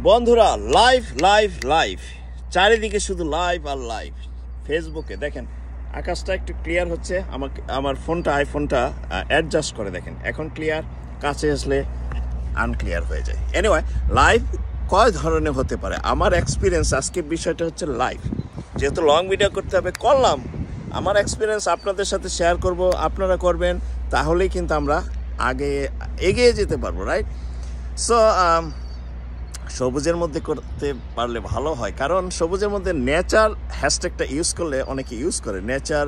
বন্ধুরা live live live, চারিদিকে শুধু লাইভ আর লাইভ। ফেসবুকে দেখেন আকাশটা একটু ক্লিয়ার হচ্ছে, আমার ফোনটা আইফোনটা অ্যাডজাস্ট করে দেখেন, এখন ক্লিয়ার, কাছে আসলে আনক্লিয়ার হয়ে যায়। এনিওয়ে, লাইভ কয় ধরনের হতে পারে আমার এক্সপিরিয়েন্স, আজকের বিষয়টা হচ্ছে লাইভ। যেহেতু লং ভিডিও করতে হবে, করলাম, আমার এক্সপিরিয়েন্স আপনাদের সাথে শেয়ার করব, আপনারা করবেন, তাহলেই কিন্তু আমরা এগিয়ে যেতে পারবো, রাইট? সো সবুজের মধ্যে করতে পারলে ভালো হয়, কারণ সবুজের মধ্যে নেচার হ্যাশট্যাগটা ইউজ করলে অনেকে ইউজ করে, নেচার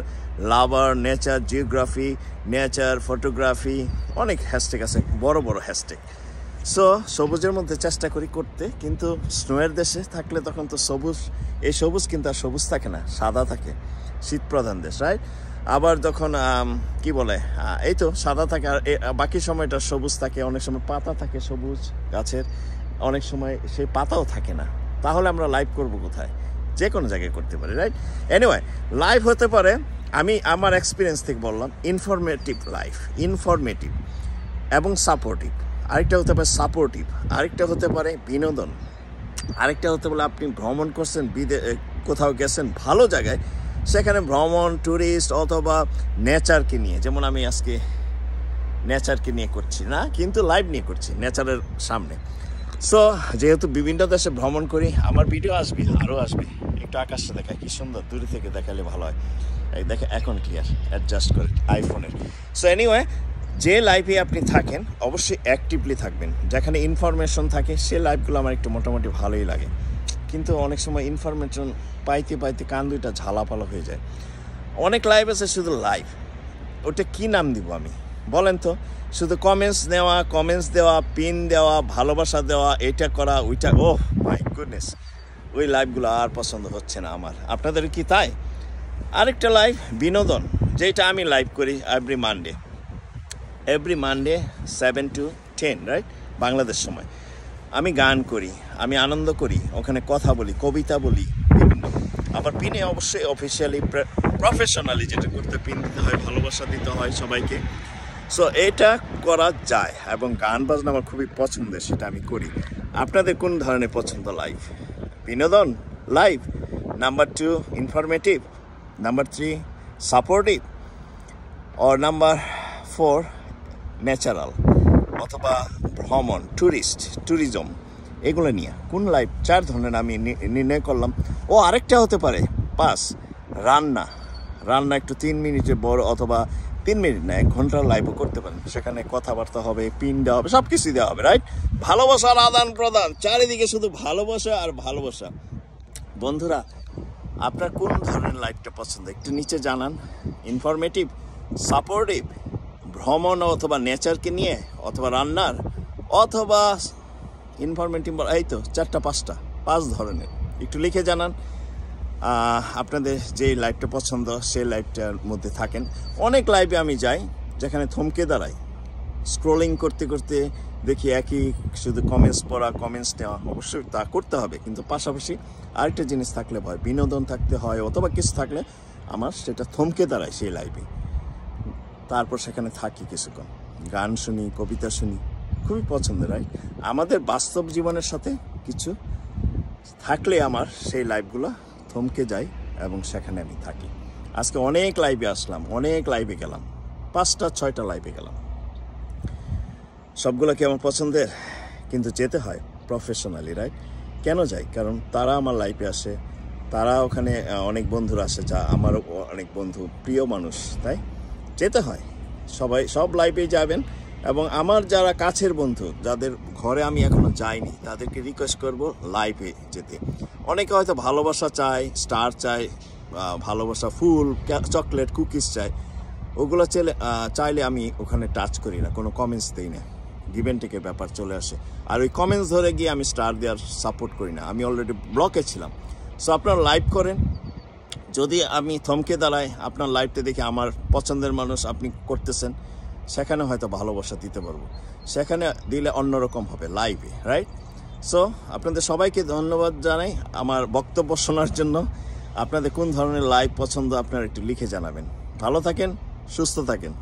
লাভার, নেচার জিওগ্রাফি, নেচার ফটোগ্রাফি, অনেক হ্যাশট্যাগ আছে, বড় বড় হ্যাশট্যাগ। সো সবুজের মধ্যে চেষ্টা করি করতে, কিন্তু স্নোয়ের দেশে থাকলে তখন তো এই সবুজ কিন্তু আর সবুজ থাকে না, সাদা থাকে, শীতপ্রধান দেশ, রাইট? আবার যখন কি বলে, এই তো সাদা থাকে, আর বাকি সময়টা সবুজ থাকে, অনেক সময় পাতা থাকে সবুজ গাছের, অনেক সময় সেই পাতাও থাকে না। তাহলে আমরা লাইভ করব কোথায়? যে কোনো জায়গায় করতে পারি, রাইট? এনিওয়ে, লাইভ হতে পারে, আমি আমার এক্সপিরিয়েন্স থেকে বললাম, ইনফরমেটিভ লাইফ, ইনফরমেটিভ এবং সাপোর্টিভ। আরেকটা হতে পারে সাপোর্টিভ, আরেকটা হতে পারে বিনোদন, আরেকটা হতে পারে আপনি ভ্রমণ করছেন, কোথাও গেছেন ভালো জায়গায়, সেখানে ভ্রমণ, ট্যুরিস্ট অথবা নেচারকে নিয়ে, যেমন আমি আজকে নেচারকে নিয়ে করছি না, কিন্তু লাইভ নিয়ে করছি নেচারের সামনে। সো যেহেতু বিভিন্ন দেশে ভ্রমণ করি, আমার ভিডিও আসবে, আরও আসবে। একটু আকাশটা দেখা কি সুন্দর, দূরে থেকে দেখালে ভালো হয়। এই দেখে এখন ক্লিয়ার, অ্যাডজাস্ট করে আইফোনের। সো এনিওয়ে, যে লাইভে আপনি থাকেন অবশ্যই অ্যাক্টিভলি থাকবেন, যেখানে ইনফরমেশন থাকে সে লাইভগুলো আমার একটু মোটামুটি ভালোই লাগে। কিন্তু অনেক সময় ইনফরমেশন পাইতে পাইতে কান দুইটা ঝালাপালা হয়ে যায়। অনেক লাইভ আছে শুধু লাইভ, ওটা কি নাম দিব আমি বলেন তো? শুধু কমেন্টস দেওয়া, পিন দেওয়া, ভালোবাসা দেওয়া, এটা করা ওইটা, ওহ মাই গুডনেস, ওই লাইভগুলো আর পছন্দ হচ্ছে না আমার। আপনাদের কি তাই? আরেকটা লাইভ বিনোদন, যেটা আমি লাইভ করি every Monday 7 to 10, right, Bangladesh সময়। আমি গান করি, আমি আনন্দ করি, ওখানে কথা বলি, কবিতা বলি, বিভিন্ন। আবার পিনে অবশ্যই অফিসিয়ালি প্রফেশনালি যেটা করতে পিন দিতে হয়, ভালোবাসা দিতে হয় সবাইকে। সো এটা করা যায়, এবং গান বাজনা আমার খুবই পছন্দের, সেটা আমি করি। আপনাদের কোন ধরনের পছন্দ লাইভ? বিনোদন live, number 2 informative, number 3 supportive, আর নাম্বার 4 ন্যাচারাল, অথবা ভ্রমণ, ট্যুরিজম, এগুলো নিয়ে কোন লাইভ? 4 ধরনের আমি নির্ণয় করলাম। ও আরেকটা হতে পারে 5 রান্না একটু 3 মিনিটের বড়, অথবা 3 মিনিট না 1 ঘন্টার লাইভও করতে পারেন, সেখানে কথাবার্তা হবে, পিন দেওয়া হবে, সব কিছুই দেওয়া হবে, রাইট? ভালোবাসার আদান প্রদান, চারিদিকে শুধু ভালোবাসা আর ভালোবাসা। বন্ধুরা, আপনার কোন ধরনের লাইভটা পছন্দ একটু নিচে জানান। ইনফরমেটিভ, সাপোর্টিভ, ভ্রমণ অথবা নেচারকে নিয়ে, অথবা রান্নার, অথবা ইনফরমেটিভ, এই তো 4টা 5টা 5 ধরনের, একটু লিখে জানান। আপনাদের যেই লাইভটা পছন্দ সেই লাইভটার মধ্যে থাকেন। অনেক লাইভে আমি যাই যেখানে থমকে দাঁড়াই, স্ক্রোলিং করতে করতে দেখি একই শুধু কমেন্টস পড়া, কমেন্টস নেওয়া, অবশ্যই তা করতে হবে, কিন্তু পাশাপাশি আরেকটা জিনিস থাকলে হয়, বিনোদন থাকতে হয়, অথবা কিছু থাকলে আমার সেটা থমকে দাঁড়ায় সেই লাইভে, তারপর সেখানে থাকি কিছুক্ষণ, গান শুনি, কবিতা শুনি, খুবই পছন্দের, রাইট? আমাদের বাস্তব জীবনের সাথে কিছু থাকলে আমার সেই লাইভগুলো থমকে যায়, এবং সেখানে আমি থাকি। আজকে অনেক লাইভে আসলাম, অনেক লাইভে গেলাম, 5টা 6টা লাইভে গেলাম, সবগুলো কি আমার পছন্দের? কিন্তু যেতে হয় প্রফেশনালি, রাইট? কেন যাই? কারণ তারা আমার লাইভে আসে, তারা ওখানে অনেক বন্ধুরা আসে, যা আমারও অনেক বন্ধু, প্রিয় মানুষ, তাই যেতে হয়। সব লাইভেই যাবেন, এবং আমার যারা কাছের বন্ধু, যাদের ঘরে আমি এখনো যাইনি, তাদেরকে রিকোয়েস্ট করব লাইভে যেতে। অনেকে হয়তো ভালোবাসা চায়, স্টার চায়, ভালোবাসা ফুল, চকলেট, কুকিজ চায়, ওগুলো চাইলে আমি ওখানে টাচ করি না, কোনো কমেন্টস দিই না, গিভেন টেকের ব্যাপার চলে আসে। আর ওই কমেন্টস ধরে গিয়ে আমি স্টার দেওয়ার সাপোর্ট করি না, আমি অলরেডি ব্লকে ছিলাম। সো আপনারা লাইভ করেন, যদি আমি থমকে দাঁড়াই, আপনার লাইভটা দেখে আমার পছন্দের মানুষ আপনি করতেছেন, সেখানে হয়তো ভালোবাসা দিতে পারবো, সেখানে দিলে অন্যরকম হবে লাইভে, রাইট? সো আপনাদের সবাইকে ধন্যবাদ জানাই আমার বক্তব্য শোনার জন্য। আপনাদের কোন ধরনের লাইভ পছন্দ আপনারা একটু লিখে জানাবেন। ভালো থাকেন, সুস্থ থাকেন।